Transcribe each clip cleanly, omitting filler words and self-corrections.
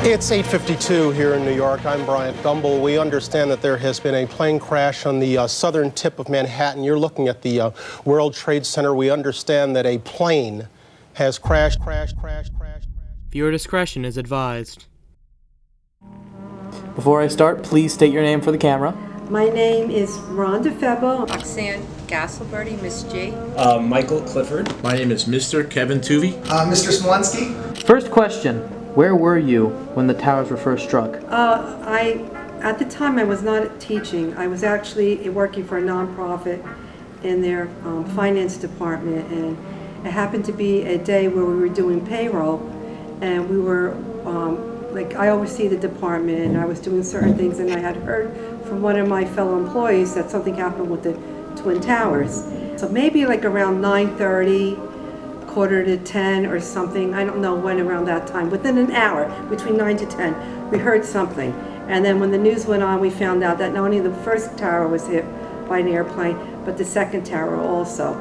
It's 8:52 here in New York. I'm Bryant Gumbel. We understand that there has been a plane crash on the southern tip of Manhattan. You're looking at the World Trade Center. We understand that a plane has crashed. Viewer discretion is advised. Before I start, please state your name for the camera. My name is Ronda Febbo. Roxanne, Gasalberti, Miss G. Micheal, Clifford. My name is Mr. Kevin Tuve. Mr. Smolenski. First question, where were you when the towers were first struck? At the time I was not teaching. I was actually working for a nonprofit in their finance department, and it happened to be a day where we were doing payroll, and we were I oversee the department, and I was doing certain things, and I had heard from one of my fellow employees that something happened with the Twin Towers. So maybe like around 9:30, quarter to 10 or something, I don't know when around that time, within an hour, between 9 to 10, we heard something. And then when the news went on, we found out that not only the first tower was hit by an airplane, but the second tower also.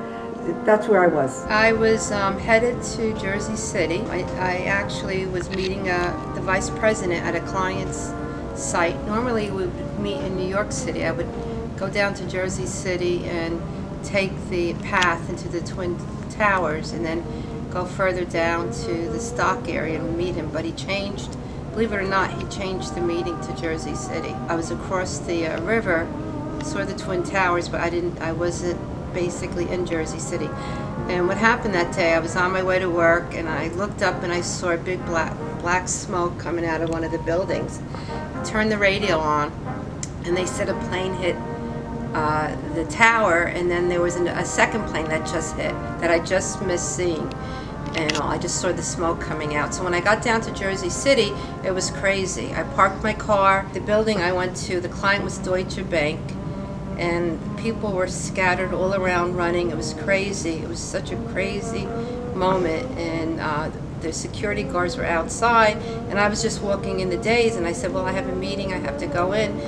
That's where I was. I was headed to Jersey City. I actually was meeting the vice president at a client's site. Normally we would meet in New York City. I would go down to Jersey City and take the path into the Twin Towers and then go further down to the stock area and meet him. But he changed, believe it or not, he changed the meeting to Jersey City. I was across the river, saw the Twin Towers, but I wasn't basically in Jersey City. And what happened that day, I was on my way to work and I looked up and I saw a big black smoke coming out of one of the buildings. I turned the radio on and they said a plane hit the tower, and then there was a second plane that just hit that I just missed seeing, and I just saw the smoke coming out. So when I got down to Jersey City, it was crazy. I parked my car. The building I went to, the client was Deutsche Bank, and people were scattered all around running. It was crazy. It was such a crazy moment, and the security guards were outside, and I was just walking in the daze, and I said, well, I have a meeting, I have to go in.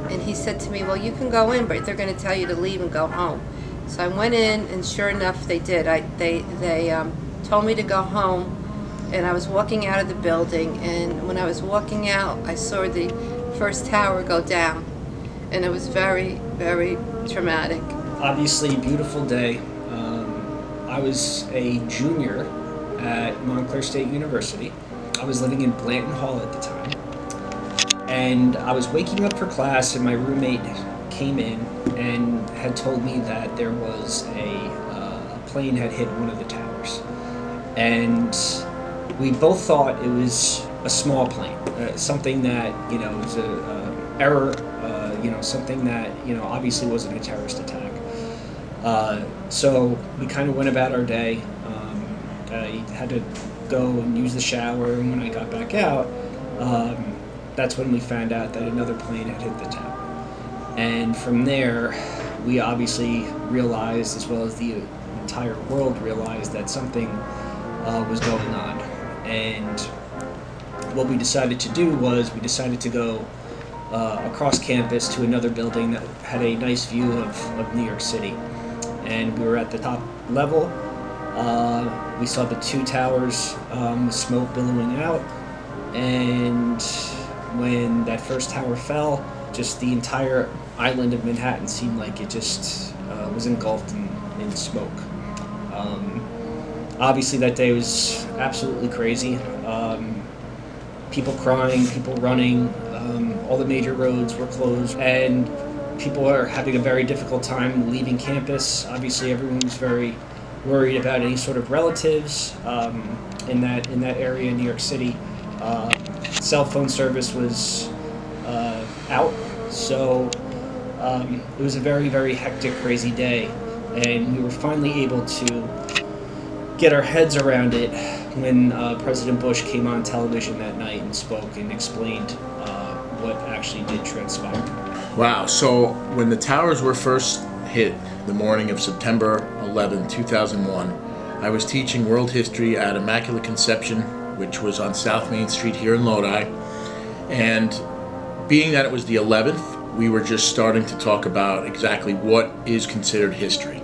And he said to me, well, you can go in, but they're going to tell you to leave and go home. So I went in, and sure enough, they did. They told me to go home, and I was walking out of the building, and when I was walking out, I saw the first tower go down, and it was very, very traumatic. Obviously, beautiful day. I was a junior at Montclair State University. I was living in Blanton Hall at the time. And I was waking up for class, and my roommate came in and had told me that there was a plane had hit one of the towers. And we both thought it was a small plane, something that, was a error, something that, obviously wasn't a terrorist attack. So we kind of went about our day. I had to go and use the shower, and when I got back out, that's when we found out that another plane had hit the tower. And from there, we obviously realized, as well as the entire world realized, that something was going on. And what we decided to do was we decided to go across campus to another building that had a nice view of New York City. And we were at the top level. We saw the two towers with smoke billowing out. And when that first tower fell, just the entire island of Manhattan seemed like it just was engulfed in smoke. Obviously that day was absolutely crazy. People crying, people running, all the major roads were closed, and people are having a very difficult time leaving campus. Obviously everyone was very worried about any sort of relatives in that area in New York City. Cell phone service was out, so it was a very, very hectic, crazy day, and we were finally able to get our heads around it when President Bush came on television that night and spoke and explained what actually did transpire. Wow, so when the towers were first hit the morning of September 11, 2001, I was teaching world history at Immaculate Conception, which was on South Main Street here in Lodi. And being that it was the 11th, we were just starting to talk about exactly what is considered history,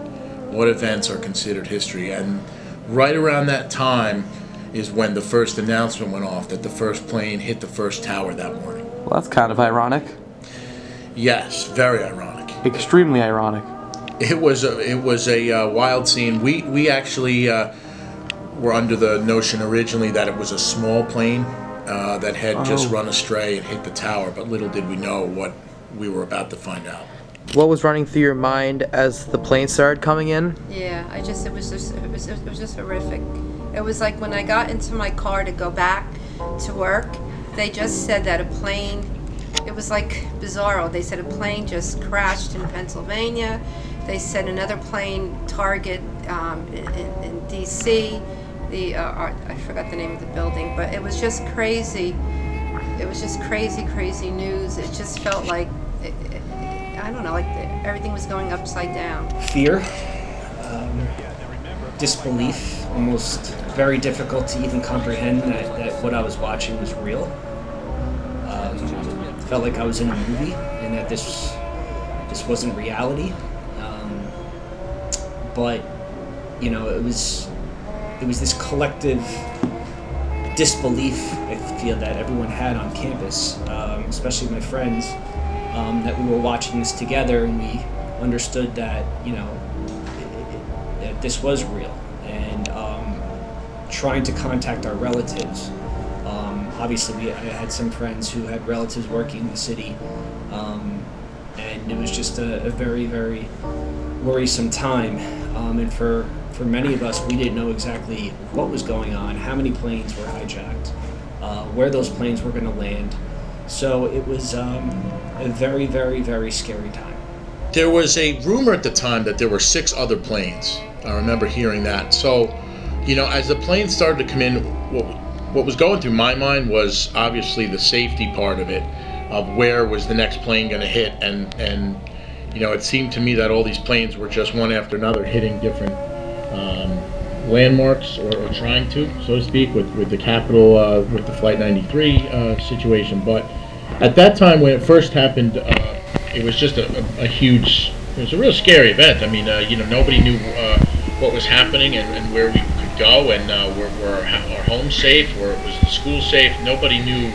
what events are considered history. And right around that time, is when the first announcement went off that the first plane hit the first tower that morning. Well, that's kind of ironic. Yes, very ironic. Extremely ironic. It was a wild scene. We actually were under the notion originally that it was a small plane that had just run astray and hit the tower, but little did we know what we were about to find out. What was running through your mind as the plane started coming in? Yeah, it was just horrific. It was like when I got into my car to go back to work, they just said that a plane, it was like bizarro. They said a plane just crashed in Pennsylvania. They said another plane target in D.C. I forgot the name of the building, but it was just crazy. It was just crazy news. It just felt like, I don't know, like everything was going upside down. Fear, disbelief, almost very difficult to even comprehend that what I was watching was real. It felt like I was in a movie and that this wasn't reality. But you know, it was this collective disbelief I feel that everyone had on campus, especially my friends, that we were watching this together and we understood that, you know, that this was real, and trying to contact our relatives. Obviously, I had some friends who had relatives working in the city, and it was just a very, very worrisome time. And for many of us, we didn't know exactly what was going on, how many planes were hijacked, where those planes were going to land. So it was a very, very, very scary time. There was a rumor at the time that there were 6 other planes. I remember hearing that. So, you know, as the planes started to come in, what was going through my mind was obviously the safety part of it, of where was the next plane going to hit, and you know, it seemed to me that all these planes were just one after another hitting different landmarks, or trying to, so to speak, with the Capitol, with the Flight 93 situation. But at that time, when it first happened, it was just a huge, it was a real scary event. I mean, you know, nobody knew what was happening and where we could go, and were our homes safe, or was the school safe. Nobody knew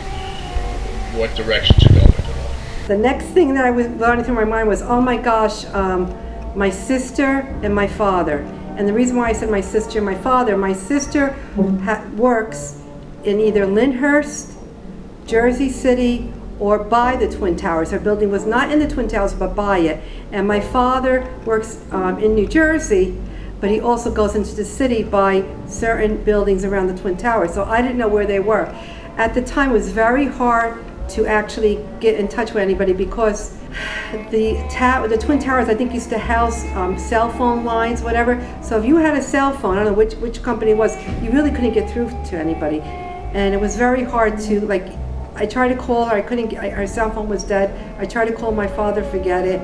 what direction to go with it all. The next thing that I was running through my mind was, oh my gosh, my sister and my father. And the reason why I said my sister and my sister works in either Lyndhurst, Jersey City, or by the Twin Towers. Her building was not in the Twin Towers, but by it. And my father works in New Jersey, but he also goes into the city by certain buildings around the Twin Towers. So I didn't know where they were. At the time, it was very hard to actually get in touch with anybody, because the Twin Towers, I think, used to house cell phone lines, whatever. So if you had a cell phone, I don't know which company it was, you really couldn't get through to anybody. And it was very hard to, like, I tried to call her, I couldn't get, her cell phone was dead. I tried to call my father, forget it.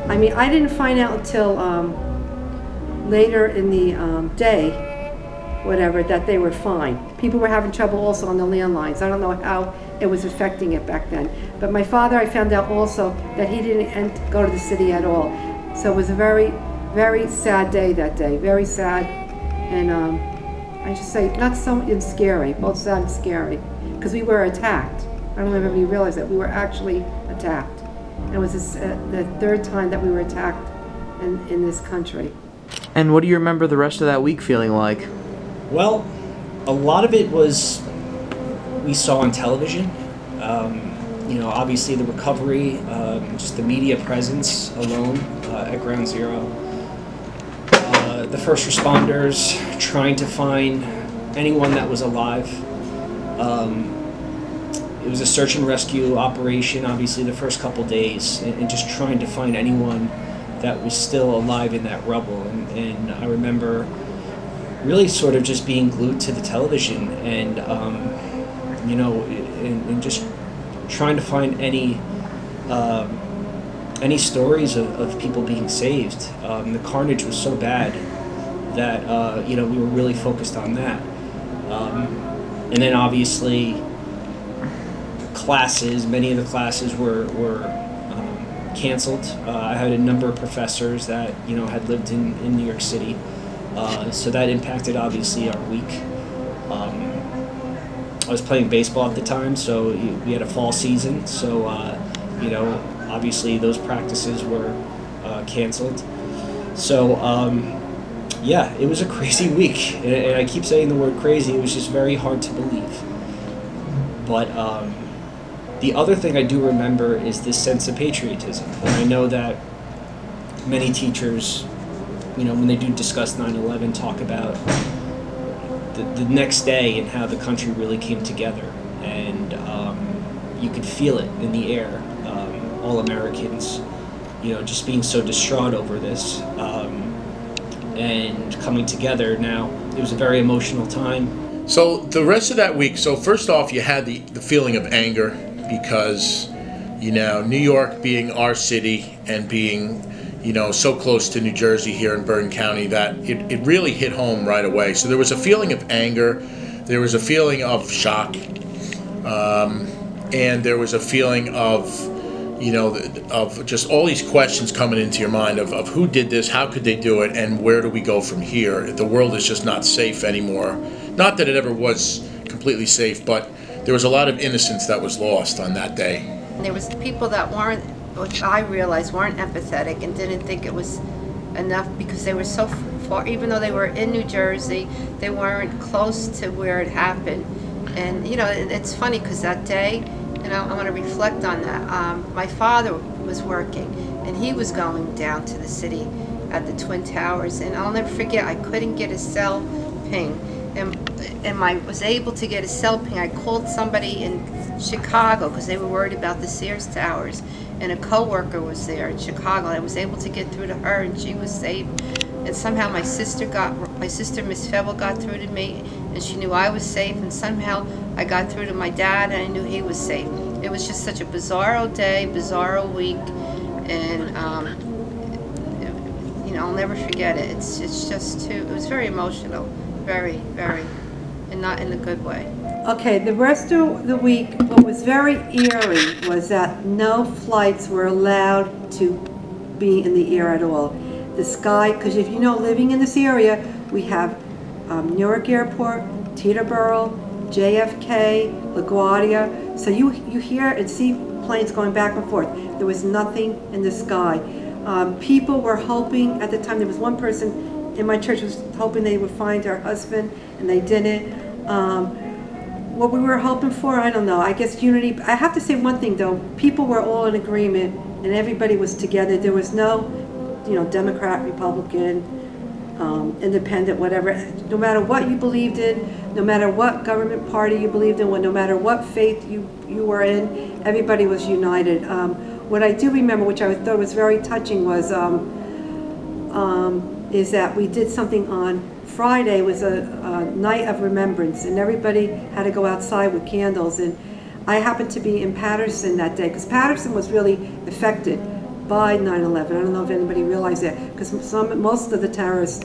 I mean, I didn't find out until later in the day, whatever, that they were fine. People were having trouble also on the landlines. I don't know how it was affecting it back then. But my father, I found out also that he didn't go to the city at all. So it was a very, very sad day that day, very sad. And I just say, not so scary, both sad and scary, because we were attacked. I don't know if anybody realized that we were actually attacked. And it was the 3rd time that we were attacked in this country. And what do you remember the rest of that week feeling like? Well, a lot of it was we saw on television. You know, obviously the recovery, just the media presence alone at Ground Zero. The first responders trying to find anyone that was alive. It was a search and rescue operation, obviously, the first couple days, and just trying to find anyone that was still alive in that rubble. And I remember really sort of just being glued to the television and, you know, and just trying to find any stories of people being saved. The carnage was so bad that, you know, we were really focused on that. And then obviously classes, many of the classes were canceled. I had a number of professors that, you know, had lived in New York City. So that impacted obviously our week. I was playing baseball at the time, so we had a fall season. So, obviously those practices were canceled. So, it was a crazy week. And I keep saying the word crazy. It was just very hard to believe. But the other thing I do remember is this sense of patriotism. And I know that many teachers, when they do discuss 9/11, talk about the next day and how the country really came together. And you could feel it in the air. All Americans, just being so distraught over this and coming together. Now, it was a very emotional time. So the rest of that week, so first off, you had the feeling of anger because, New York being our city and being, so close to New Jersey here in Bergen County, that it really hit home right away. So there was a feeling of anger, there was a feeling of shock, and there was a feeling of, of just all these questions coming into your mind of who did this, how could they do it, and where do we go from here? The world is just not safe anymore. Not that it ever was completely safe, but there was a lot of innocence that was lost on that day. There was people that weren't, which I realized weren't empathetic and didn't think it was enough because they were so far, even though they were in New Jersey, they weren't close to where it happened. And, it's funny because that day, I want to reflect on that. My father was working, and he was going down to the city at the Twin Towers, and I'll never forget, I couldn't get a cell ping, and I was able to get a cell ping. I called somebody in Chicago because they were worried about the Sears Towers, and a coworker was there in Chicago. I was able to get through to her, and she was safe. And somehow my sister, Miss Febbo, got through to me, and she knew I was safe, and somehow I got through to my dad, and I knew he was safe. It was just such a bizarro day, bizarro week, and I'll never forget it. It's just it was very emotional, very, very, and not in a good way. Okay, the rest of the week, what was very eerie was that no flights were allowed to be in the air at all. The sky, because if living in this area, we have Newark Airport, Teterboro, JFK, LaGuardia. So you hear and see planes going back and forth. There was nothing in the sky. People were hoping at the time. There was one person in my church was hoping they would find her husband, and they didn't. What we were hoping for, I don't know. I guess unity. I have to say one thing though. People were all in agreement, and everybody was together. There was no Democrat, Republican, independent, whatever. No matter what you believed in, no matter what government party you believed in, no matter what faith you were in, everybody was united. What I do remember, which I thought was very touching, was is that we did something on Friday. Was a night of remembrance, and everybody had to go outside with candles. And I happened to be in Patterson that day because Patterson was really affected by 9/11. I don't know if anybody realized that because most of the terrorists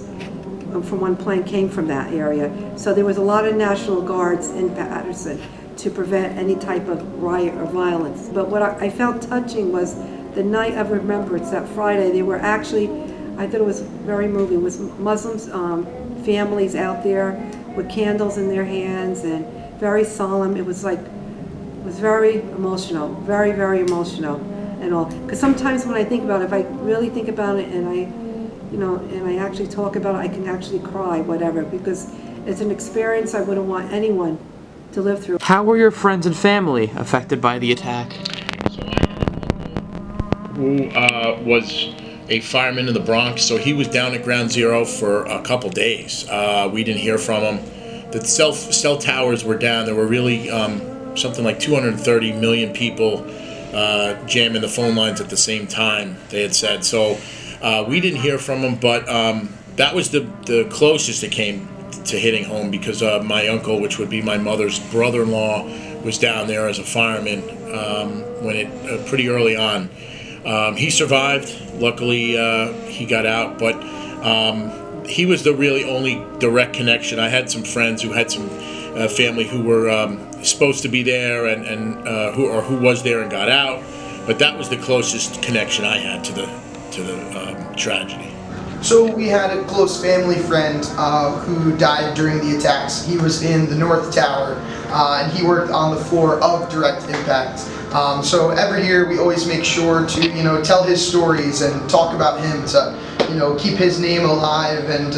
from one plane came from that area. So there was a lot of National Guards in Patterson to prevent any type of riot or violence. But what I found touching was the night of remembrance, that Friday. They were actually, I thought it was very moving, was Muslims, families out there with candles in their hands and very solemn. It was very emotional, very, very emotional. And all, because sometimes when I think about it, if I really think about it and I actually talk about it, I can actually cry, whatever, because it's an experience I wouldn't want anyone to live through. How were your friends and family affected by the attack? Who was a fireman in the Bronx, so he was down at Ground Zero for a couple days. We didn't hear from him. The cell towers were down. There were really something like 230 million people jamming the phone lines at the same time, they had said. So we didn't hear from him, but that was the closest it came to hitting home because my uncle, which would be my mother's brother-in-law, was down there as a fireman pretty early on. He survived. Luckily, he got out, but he was the really only direct connection. I had some friends who had some family who were supposed to be there and who was there and got out, but that was the closest connection I had to the tragedy. So we had a close family friend who died during the attacks. He was in the North Tower, and he worked on the floor of direct impact. So every year we always make sure to, tell his stories and talk about him to, keep his name alive and,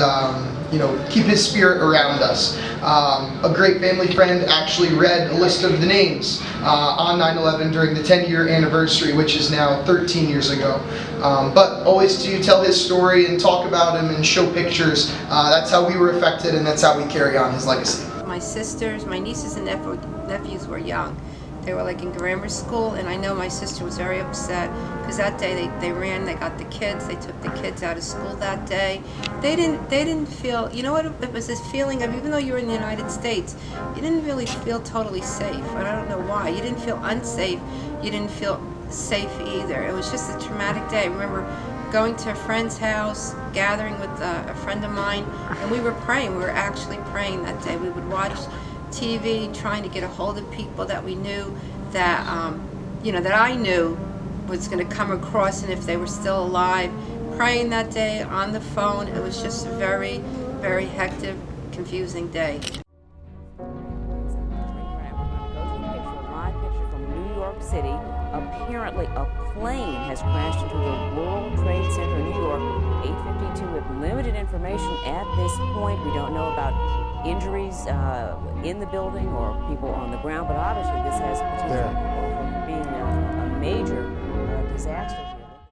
keep his spirit around us. A great family friend actually read a list of the names on 9/11 during the 10-year anniversary, which is now 13 years ago. But always to tell his story and talk about him and show pictures. That's how we were affected, and that's how we carry on his legacy. My sisters, my nieces and nephews were young. They were like in grammar school, and I know my sister was very upset because that day they ran, they got the kids, they took the kids out of school that day. They didn't feel, you know what, it was this feeling of, even though you were in the United States, you didn't really feel totally safe. And I don't know why. You didn't feel unsafe. You didn't feel safe either. It was just a traumatic day. I remember going to a friend's house, gathering with a friend of mine, and we were praying. We were actually praying that day. We would watch TV, trying to get a hold of people that we knew that, that I knew was going to come across, and if they were still alive. Praying that day on the phone. It was just a very, very hectic, confusing day. City. Apparently a plane has crashed into the World Trade Center in New York, 8:52, with limited information at this point. We don't know about injuries in the building or people on the ground, but obviously this has potential for being a major disaster.